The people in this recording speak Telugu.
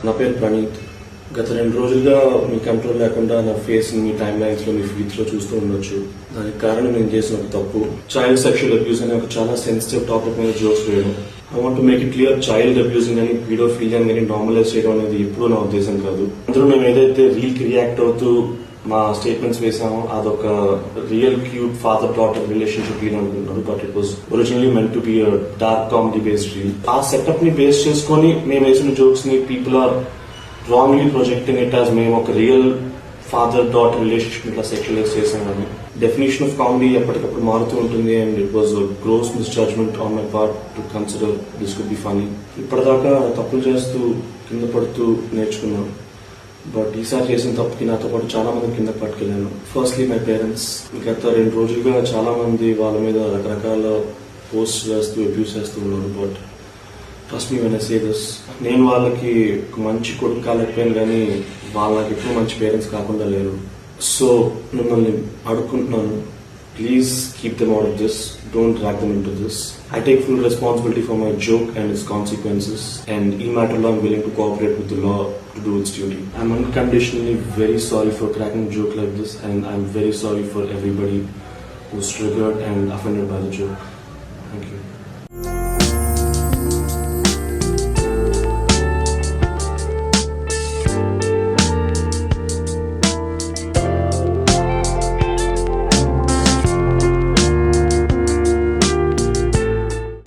నా పేరు ప్రణీత్. గత 2 రోజులుగా మీ కంట్రోల్ లేకుండా నా ఫేస్ మీ టైమ్ లైన్స్ లో మీ ఫీడ్స్ లో చూస్తూ ఉండొచ్చు. దానికి కారణం నేను చేసిన ఒక తప్పు, చైల్డ్ సెక్షువల్ అబ్యూస్ అనే ఒక చాలా సెన్సిటివ్ టాపిక్ మీద జోక్స్ వేయడం. I want to make it clear, child abusing అని పీడోఫిలియా అని నార్మలైజ్ చేయడం అనేది ఎప్పుడూ నా ఉద్దేశం కాదు. అందులో మేము ఏదైతే రీల్ రియాక్ట్ అవుతూ మా స్టేట్మెంట్స్ వేసామో అదొక real cute father daughter relationship అనుకుంటున్నారు, but it was originally meant to be dark comedy based reel. ఆ సెటప్ ని బేస్ చేసుకుని మేము వేసిన జోక్స్ ని people are wrongly projecting it as మేము ఒక రియల్ ఫాదర్ డాటర్ రిలేషన్షిప్ ఇట్లా సెక్షువలైజ్ చేసామని. డెఫినేషన్ ఆఫ్ కామెడీ ఎప్పటికప్పుడు మారుతూ ఉంటుంది, and it was gross misjudgement on my part to consider this could be funny. ఇప్పటిదాకా తప్పులు చేస్తూ కింద పడుతూ నేర్చుకున్నాను, బట్ ఈసారి చేసిన తప్పుకి నాతో పాటు చాలా మంది కింద పట్టుకెళ్ళాను. Firstly my parents. గత 2 రోజులుగా చాలా మంది వాళ్ళ మీద రకరకాల పోస్ట్ చేస్తూ అబ్యూస్ చేస్తూ ఉన్నారు, but trust me when I say this, నేను వాళ్ళకి మంచి కొడుకు కాలేకపోయాను, కానీ వాళ్ళకి ఎక్కువ మంచి పేరెంట్స్ కాకుండా లేరు. సో మిమ్మల్ని అడుక్కుంటున్నాను, please keep them out of this, don't drag them into this. I take full responsibility for my joke and its consequences, and in matter law I'm willing to cooperate with the law to do its duty. I'm unconditionally very sorry for cracking a joke like this, and I'm very sorry for everybody who's triggered and offended by the joke. Thank you.